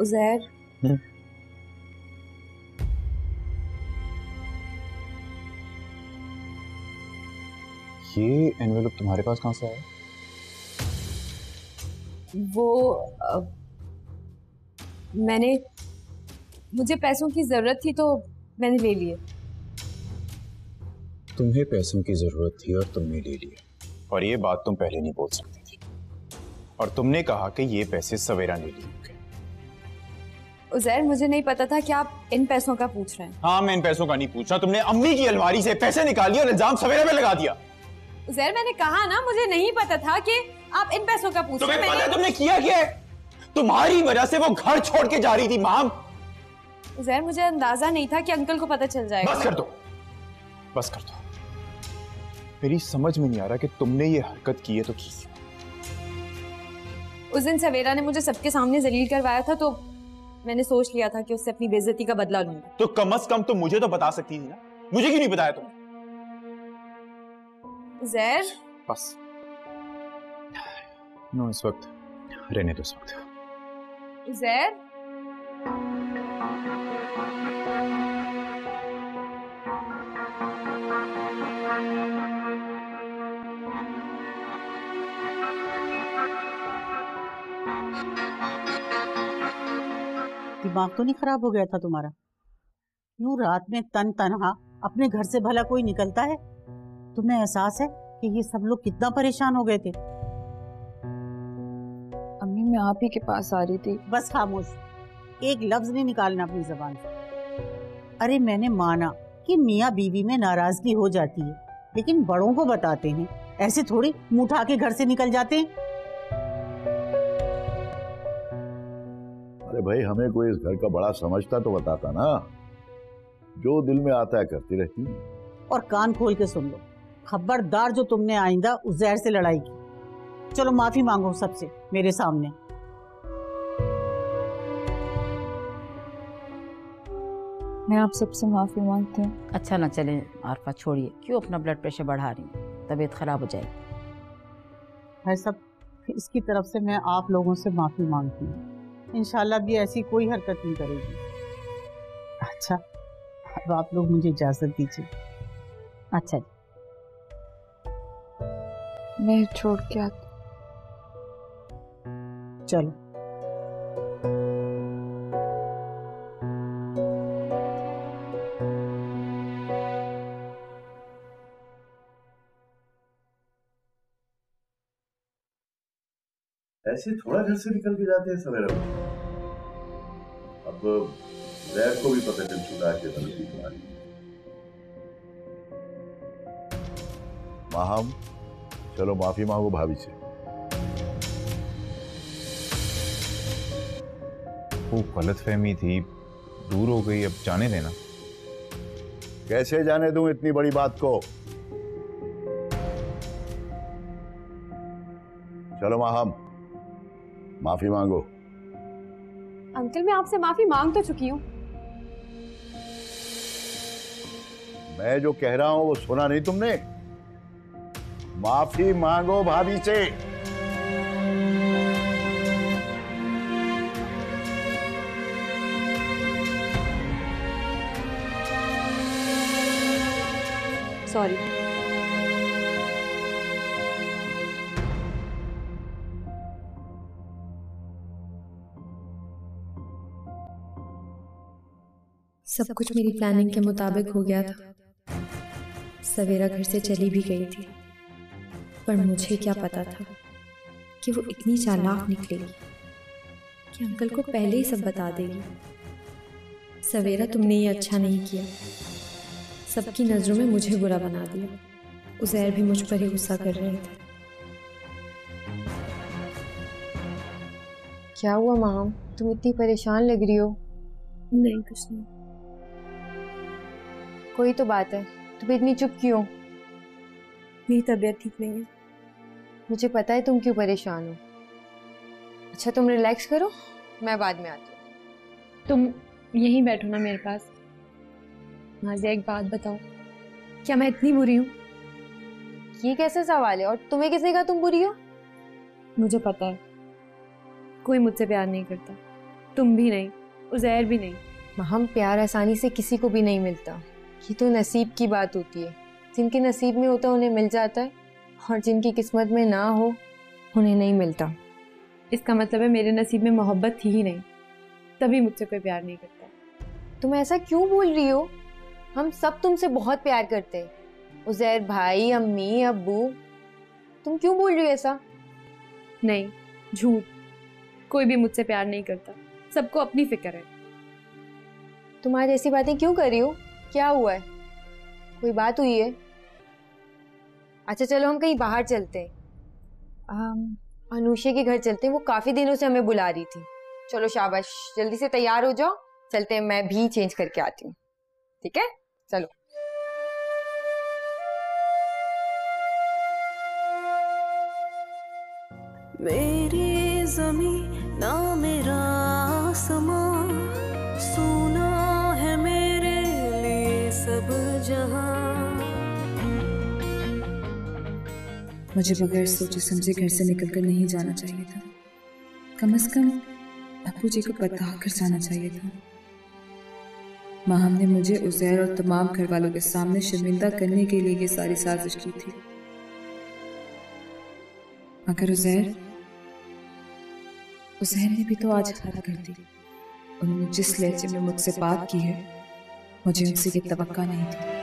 उज़ैर, ये एनवेलप तुम्हारे पास कहाँ से आया? वो मुझे पैसों की जरूरत थी तो मैंने ले लिए। तुम्हें पैसों की जरूरत थी और तुमने ले लिए, और ये बात तुम पहले नहीं बोल सकती थी, और तुमने कहा कि ये पैसे सवेरा ने लिए। उज़ैर, मुझे नहीं पता था कि आप इन पैसों का पूछ रहे हैं। हाँ, मैं इन पैसों का नहीं पूछ रहा। तुमने अम्मी की अलमारी से पैसे निकालिए और इल्जाम सवेरा पे लगा दिया। उज़ैर, मैंने कहा ना, मुझे नहीं पता था कि आप इन पैसों का पूछ रहे हैं। तुम्हें पता तुमने किया क्या है? तुम्हारी वजह से वो घर छोड़ के जा रही थी माम। उज़ैर, मुझे अंदाजा नहीं था कि अंकल को पता चल जाएगा। बस कर दो, बस कर दो। मेरी समझ में नहीं आ रहा कि तुमने ये हरकत की है तो की। उस दिन सवेरा ने मुझे सबके सामने जलील करवाया था, तो मैंने सोच लिया था कि उससे अपनी बेइज्जती का बदला लूंगा। तो कम से कम तुम मुझे तो बता सकती थी ना, मुझे क्यों नहीं बताया तुमने? उज़ैर, बस नो, इस वक्त रहने दो, इस वक्त। उज़ैर, दिमाग तो नहीं खराब हो गया था तुम्हारा? यूं रात में तन तनहा अपने घर से भला कोई निकलता है? तुम्हें एहसास है कि ये सब लोग कितना परेशान हो गए थे? अम्मी, मैं आप ही के पास आ रही थी। बस खामोश, एक लफ्ज नहीं निकालना अपनी जबान से। अरे मैंने माना कि मियाँ बीवी में नाराजगी हो जाती है, लेकिन बड़ों को बताते हैं, ऐसे थोड़ी मुंह उठा के घर से निकल जाते हैं। अरे भाई, हमें कोई इस घर का बड़ा समझता तो बताता ना। जो दिल में आता है करती रहती है। और कान खोल के सुन लो, खबरदार जो तुमने आइंदा उज़ैर से लड़ाई की। चलो माफी मांगो सबसे मेरे सामने। मैं आप सबसे माफी मांगती हूँ। अच्छा ना चले आरफा, छोड़िए, क्यों अपना ब्लड प्रेशर बढ़ा रही हैं? तबीयत खराब हो जाएगी। है सब इसकी तरफ से मैं आप लोगों से माफी मांगती हूँ। इंशाल्लाह भी ऐसी कोई हरकत नहीं करेगी। अच्छा, अब आप लोग मुझे इजाजत दीजिए। अच्छा जी, मैं छोड़ के आती। चलो। ऐसे थोड़ा घर से निकल के जाते हैं सवेरे। अब जैद को भी पता चल चुका है कि गलती तुम्हारी। माहम, चलो माफी मांगो भाभी से। वो गलतफहमी थी, दूर हो गई, अब जाने देना। कैसे जाने दूं इतनी बड़ी बात को? चलो माहम, माफी मांगो। अंकल, मैं आपसे माफी मांग तो चुकी हूँ। मैं जो कह रहा हूं वो सुना नहीं तुमने? माफी मांगो भाभी से। सॉरी। सब कुछ मेरी प्लानिंग के मुताबिक हो गया था। सवेरा घर से चली भी गई थी, पर मुझे क्या पता था कि वो इतनी चालाक निकलेगी कि अंकल को पहले ही सब बता देगी। सवेरा, तुमने ये अच्छा नहीं किया। सबकी नजरों में मुझे बुरा बना दिया। उज़ैर भी मुझ पर ही गुस्सा कर रहे थे। क्या हुआ माम, तुम इतनी परेशान लग रही हो? नहीं, कुछ नहीं। कोई तो बात है, तुम इतनी चुप क्यों? मेरी तबीयत ठीक नहीं है। मुझे पता है तुम क्यों परेशान हो। अच्छा, तुम रिलैक्स करो, मैं बाद में आती हूँ। तुम यहीं बैठो ना मेरे पास। नाज़िया, एक बात बताओ, क्या मैं इतनी बुरी हूँ? ये कैसे सवाल है? और तुम्हें किसने कहा तुम बुरी हो? मुझे पता है कोई मुझसे प्यार नहीं करता, तुम भी नहीं, उज़ैर भी नहीं। हम प्यार आसानी से किसी को भी नहीं मिलता, ये तो नसीब की बात होती है। जिनके नसीब में होता है उन्हें मिल जाता है, और जिनकी किस्मत में ना हो उन्हें नहीं मिलता। इसका मतलब है मेरे नसीब में मोहब्बत थी ही नहीं, तभी मुझसे कोई प्यार नहीं करता। तुम ऐसा क्यों बोल रही हो? हम सब तुमसे बहुत प्यार करते हैं, उज़ैर भाई, अम्मी, अब्बू। तुम क्यों बोल रही हो ऐसा? नहीं, झूठ। कोई भी मुझसे प्यार नहीं करता, सबको अपनी फिक्र है। तुम आज ऐसी बातें क्यों कर रही हो? क्या हुआ है? कोई बात हुई है? अच्छा चलो हम कहीं बाहर चलते हैं, अनुषा के घर चलते हैं, वो काफी दिनों से हमें बुला रही थी। चलो शाबाश, जल्दी से तैयार हो जाओ, चलते हैं। मैं भी चेंज करके आती हूँ, ठीक है? चलो। मेरी ज़मीं ना मेरा समा, सुना है मेरे लिए सब जहां। मुझे बगैर सोचे समझे घर से निकलकर नहीं जाना चाहिए था। कम से कम अब्बू जी को बता कर जाना चाहिए था। माहम ने मुझे उज़ैर और तमाम घर वालों के सामने शर्मिंदा करने के लिए ये सारी साजिश की थी। मगर उज़ैर ने भी तो आज हद कर दी। उन्होंने जिस लहजे में मुझसे बात की है, मुझे उनसे ये तवक्का नहीं थी।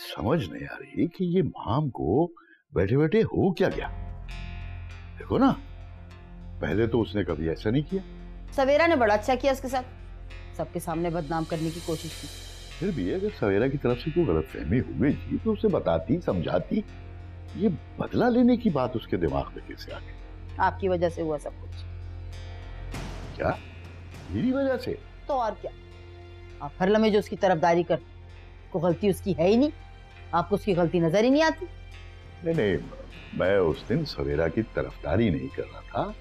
समझ नहीं आ रही कि ये माम को बैठे बैठे हो क्या गया। देखो ना, पहले तो उसने कभी ऐसा नहीं किया। सवेरा ने बड़ा अच्छा किया उसके साथ, सबके सामने बदनाम करने की कोशिश की। फिर भी अगर सवेरा की तरफ से कोई गलतफहमी हो गई थी तो उसे बताती, समझाती। ये बदला लेने की बात उसके दिमाग में कैसे आ गई? आपकी वजह से हुआ सब कुछ। क्या? मेरी वजह से? तो और क्या, आप हर लम्हे जो उसकी तरफदारी कर, को गलती उसकी है ही नहीं, आपको उसकी गलती नजर ही नहीं आती। नहीं, मैं उस दिन सवेरा की तरफदारी नहीं कर रहा था,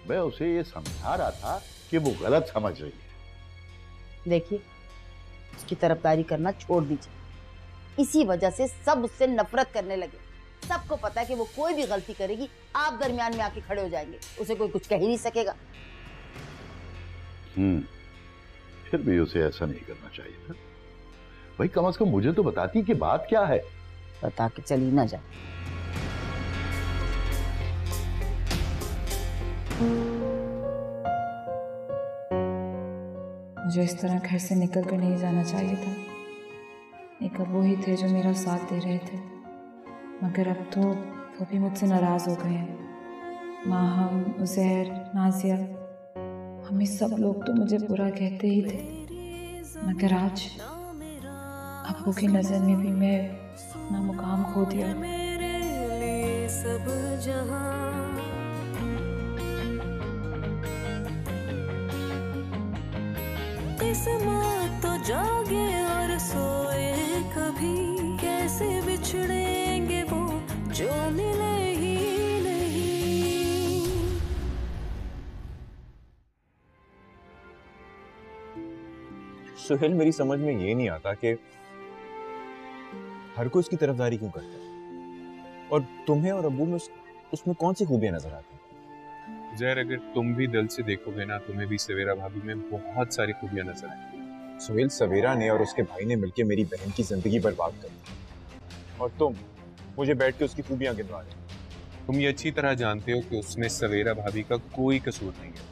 मैं उसे ये समझा रहा था कि वो गलत समझ रही है। देखिए, उसकी तरफदारी करना छोड़ दीजिए। इसी वजह से सब उससे नफरत करने लगे। सबको पता है कि वो कोई भी गलती करेगी, आप दरमियान में आके खड़े हो जाएंगे, उसे कोई कुछ कह ही नहीं सकेगा। फिर भी उसे ऐसा नहीं करना चाहिए था। भाई कम से कम मुझे तो बताती कि बात क्या है। बता के चली ना जाए। मुझे इस तरह घर से निकल कर नहीं जाना चाहिए था। एक अब्बू ही थे जो मेरा साथ दे रहे थे, मगर अब तो वो भी मुझसे नाराज हो गए हैं। माहम, उज़ैर, नाज़िया, हमें सब लोग तो मुझे बुरा कहते ही थे, मगर आज अब्बू की नजर में भी मैं अपना मुकाम खो दिया। मेरे लिए सब जहां। किस्मत तो जागे और सोए कभी, कैसे बिछड़ेंगे वो जो मिले ही नहीं। सुहेल, मेरी समझ में ये नहीं आता कि हर कोई उसकी तरफदारी क्यों करता है, और तुम्हें और अब्बू में उसमें कौन सी खूबियां नजर आती हैं? ज़ैर, अगर तुम भी दिल से देखोगे ना, तुम्हें भी सवेरा भाभी में बहुत सारी खूबियां नजर आएंगी। सुहेल, सवेरा ने और उसके भाई ने मिलकर मेरी बहन की जिंदगी बर्बाद कर दी, और तुम मुझे बैठ के उसकी खूबियां गिनवा रहे हो। तुम ये अच्छी तरह जानते हो कि उसमें सवेरा भाभी का कोई कसूर नहीं है।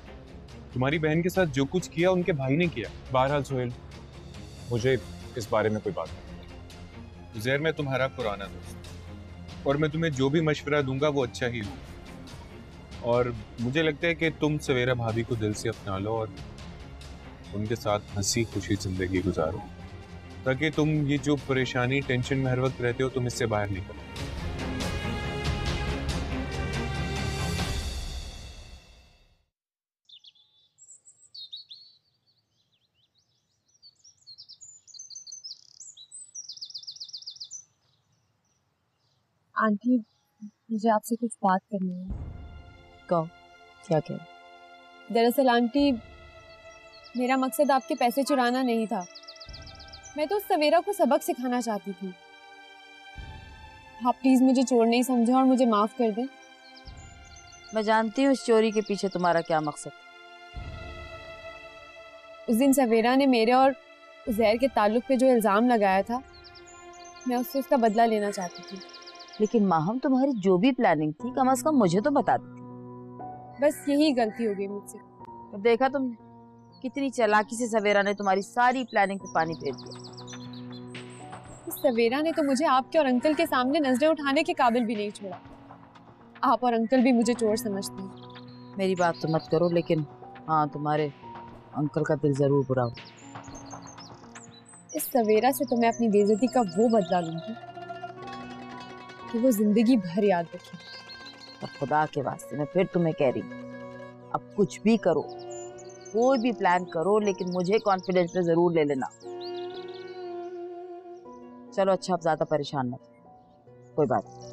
तुम्हारी बहन के साथ जो कुछ किया उनके भाई ने किया। बहरहाल सुहेल, मुझे इस बारे में कोई बात नहीं। ज़ैर, मैं तुम्हारा पुराना दोस्त, और मैं तुम्हें जो भी मशवरा दूंगा वो अच्छा ही होगा। और मुझे लगता है कि तुम सवेरा भाभी को दिल से अपना लो और उनके साथ हंसी खुशी जिंदगी गुजारो, ताकि तुम ये जो परेशानी, टेंशन में हर वक्त रहते हो, तुम इससे बाहर निकलो। आंटी, मुझे आपसे कुछ बात करनी है। कहो, क्या कह? दरअसल आंटी, मेरा मकसद आपके पैसे चुराना नहीं था। मैं तो सवेरा को सबक सिखाना चाहती थी। आप प्लीज मुझे चोर नहीं समझें और मुझे माफ कर दें। मैं जानती हूँ इस चोरी के पीछे तुम्हारा क्या मकसद है। उस दिन सवेरा ने मेरे और उज़ैर के ताल्लुक पे जो इल्जाम लगाया था, मैं उससे उसका बदला लेना चाहती थी। लेकिन माहम, तुम्हारी जो भी प्लानिंग थी कम से कम मुझे तो बता दी थी। बस यही गलती हो गई मुझसे। तो देखा तुमने कितनी चालाकी से सवेरा ने तुम्हारी सारी प्लानिंग पे पानी फेर दिया। सवेरा ने तो मुझे आपके और अंकल के सामने नजरें उठाने के काबिल भी नहीं छोड़ा। आप और अंकल भी मुझे चोर समझते हैं। मेरी बात तो मत करो, लेकिन हाँ, तुम्हारे अंकल का दिल जरूर बुरा हो। इस सवेरा से तो मैं अपनी बेइज्जती का वो बदला लूंगी कि वो जिंदगी भर याद रखे। अब खुदा के वास्ते मैं फिर तुम्हें कह रही हूँ, अब कुछ भी करो, कोई भी प्लान करो, लेकिन मुझे कॉन्फिडेंस में जरूर ले लेना। चलो अच्छा, अब ज्यादा परेशान मत, कोई बात नहीं।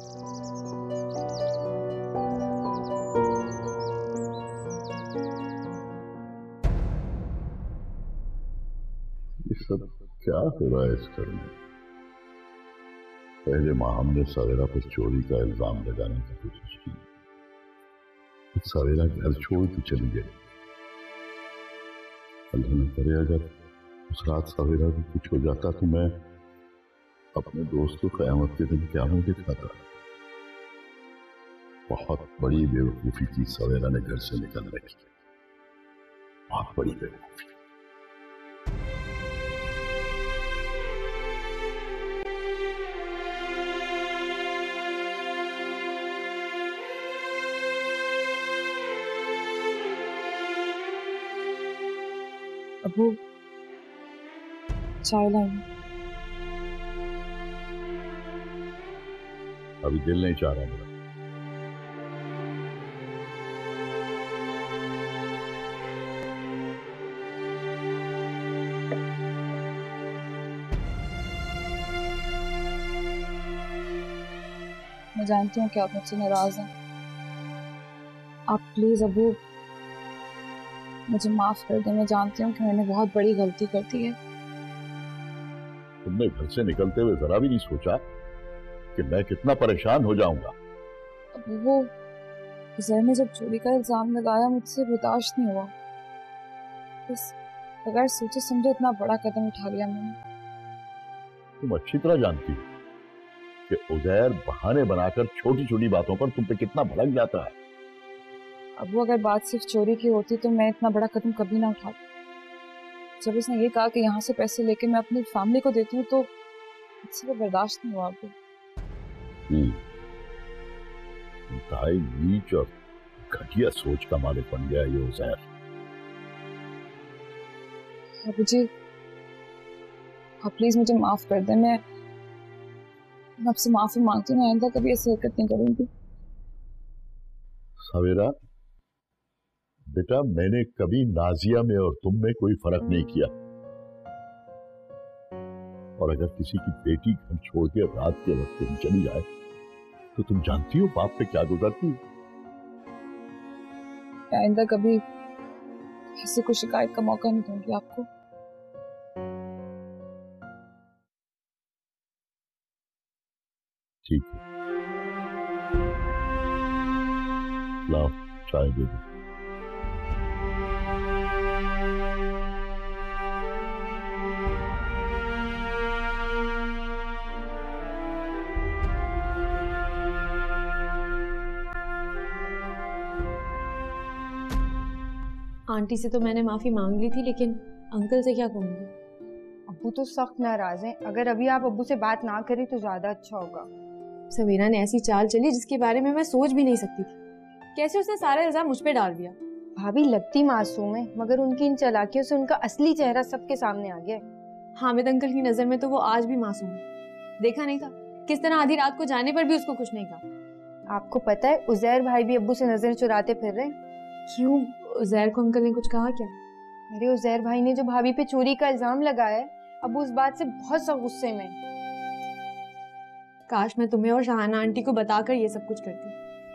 ये सब क्या हो रहा है इस घर में? पहले माहम ने सवेरा पर चोरी का इल्जाम लगाने की कोशिश की, फिर सवेरा घर छोड़ के चली गई। अल्लाह न करे अगर उस रात सवेरा को कुछ हो जाता तो मैं अपने दोस्त को क़यामत के दिन क्या मुंह दिखाता। बहुत बड़ी बेवकूफी की सवेरा ने घर से निकलने की, बहुत बड़ी बेवकूफी। अबू, चाय लाई। अभी दिल नहीं चाह रहा मेरा। मैं जानती हूँ कि आप मुझसे नाराज हैं। आप प्लीज अबू मुझे माफ कर दें। मैं जानती हूँ कि मैंने बहुत बड़ी गलती कर दी है। तुमने घर से निकलते हुए जरा भी नहीं सोचा कि मैं कितना परेशान हो जाऊंगा। अब वो उज़ैर ने जब चोरी का इल्जाम लगाया, मुझसे बर्दाश्त नहीं हुआ। बस बगैर सोचे समझे इतना बड़ा कदम उठा लिया मैंने। तुम अच्छी तरह जानती हो कि उज़ैर बहाने बनाकर छोटी छोटी बातों पर तुम पे कितना भड़क जाता है। अब वो अगर बात सिर्फ चोरी की होती तो मैं इतना बड़ा कदम कभी ना उठाती। जब उसने ये कहा कि यहाँ से पैसे लेके मैं अपनी फैमिली को देती हूँ तो मुझसे वो बर्दाश्त नहीं हुआ। अब इंतहाई नीच और घटिया सोच का मालिक बन गया ये उज़ैर। बाबू जी, आप प्लीज मुझे माफ कर दें। मैं आपसे माफी मांगती हूँ, आइंदा कभी ऐसी हरकत नहीं करूंगी। सवेरा बेटा, मैंने कभी नाजिया में और तुम में कोई फर्क नहीं किया, और अगर किसी की बेटी घर छोड़ के रात के वक्त कहीं चली जाए तो तुम जानती हो बाप पे क्या गुजरती है। आइंदा कभी किसी को शिकायत का मौका नहीं दूंगी आपको। ठीक है, लाओ चाय दे दो। आंटी से तो मैंने माफी मांग ली थी, लेकिन अंकल से क्या कहूँगी? अब्बू तो सख्त नाराज हैं। अगर अभी आप अब्बू से बात ना करें तो ज्यादा अच्छा होगा। सवेरा ने ऐसी चाल चली जिसके बारे में मैं सोच भी नहीं सकती थी। कैसे उसने सारा इल्जाम मुझ पे डाल दिया। भाभी लगती मासूम है, मगर उनकी इन चालाकियों से उनका असली चेहरा सबके सामने आ गया है। हामिद अंकल की नजर में तो वो आज भी मासूम है। देखा नहीं था किस तरह आधी रात को जाने पर भी उसको कुछ नहीं कहा। आपको पता है उज़ैर भाई भी अब्बू से नजर चुराते फिर रहे। क्यों? उज़ैर को अंकल ने कुछ कहा क्या? अरे उज़ैर भाई ने जो भाभी पे चोरी का इल्जाम लगाया है, अब्बू उस बात से बहुत सख्त गुस्से में। काश मैं तुम्हें और शाहाना आंटी को बताकर ये सब कुछ करती,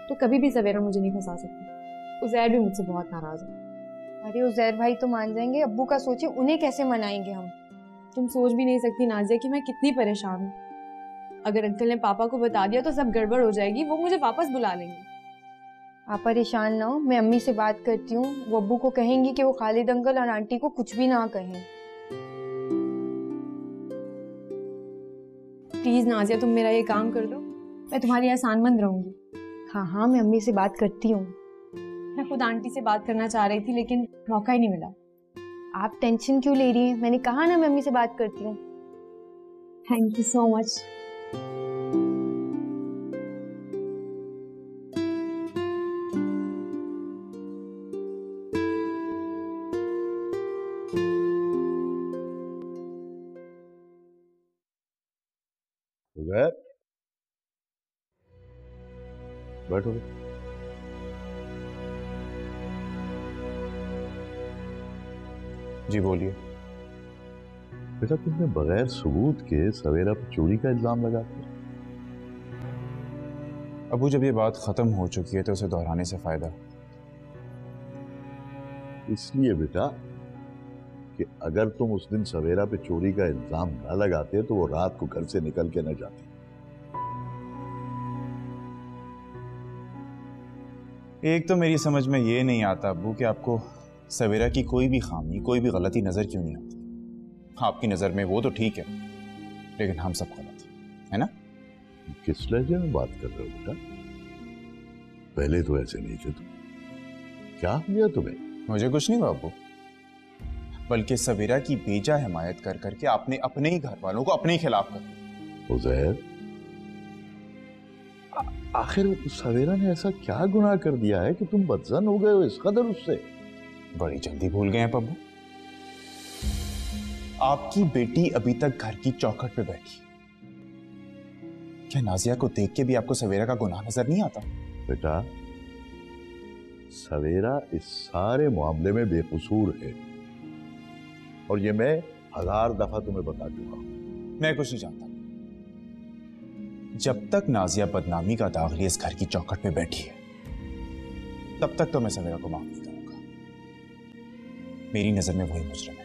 तो कभी भी सवेरा मुझे नहीं फंसा सकती। उज़ैर भी मुझसे बहुत नाराज है। अरे उज़ैर भाई तो मान जाएंगे, अब्बू का सोचिए उन्हें कैसे मनाएंगे हम। तुम सोच भी नहीं सकती नाजिया कि मैं कितनी परेशान हूँ। अगर अंकल ने पापा को बता दिया तो सब गड़बड़ हो जाएगी, वो मुझे वापस बुला लेंगे। आप परेशान ना हो, मैं अम्मी से बात करती हूँ। वो अब्बू को कहेंगी कि वो खालिद अंकल और आंटी को कुछ भी ना कहें। प्लीज नाजिया, तुम मेरा ये काम कर दो, मैं तुम्हारी आसानमंद रहूंगी। हाँ हाँ, मैं अम्मी से बात करती हूँ। मैं खुद आंटी से बात करना चाह रही थी लेकिन मौका ही नहीं मिला। आप टेंशन क्यों ले रही हैं? मैंने कहा ना मैं अम्मी से बात करती हूँ। Thank you so much. Ubair, बैठो। जी बोलिए। बेटा, तुमने बगैर सबूत के सवेरा पर चोरी का इल्जाम लगा दिया। अबू, जब ये बात खत्म हो चुकी है तो उसे दोहराने से फायदा। इसलिए बेटा कि अगर तुम उस दिन सवेरा पे चोरी का इल्जाम न लगाते तो वो रात को घर से निकल के न जाती। एक तो मेरी समझ में ये नहीं आता अबू कि आपको सवेरा की कोई भी खामी, कोई भी गलती नजर क्यों नहीं आती। आपकी नजर में वो तो ठीक है, लेकिन हम सब गलत है ना? किस लहजे में बात कर रहे हो बेटा? पहले तो ऐसे नहीं थे तुम। क्या हो गया तुम्हें? मुझे कुछ नहीं हुआ अबू, बल्कि सवेरा की बेजा हिमायत कर करके आपने अपने ही घर वालों को अपने ही खिलाफ कर दिया। उज़ैर, आखिर सवेरा ने ऐसा क्या गुनाह कर दिया है कि तुम बदजन हो गए हो इस कदर उससे? बड़ी जल्दी भूल गए हैं पब्बू। आपकी बेटी अभी तक घर की चौखट पे बैठी। क्या नाजिया को देख के भी आपको सवेरा का गुनाह नजर नहीं आता? बेटा, सवेरा इस सारे मामले में बेकसूर है और ये मैं 1000 दफा तुम्हें बता चुका हूं। मैं कुछ नहीं जानता। जब तक नाजिया बदनामी का दाग लिए इस घर की चौखट पे बैठी है, तब तक तो मैं सवेरा को माफ नहीं करूंगा। मेरी नजर में वही मुजरिम है।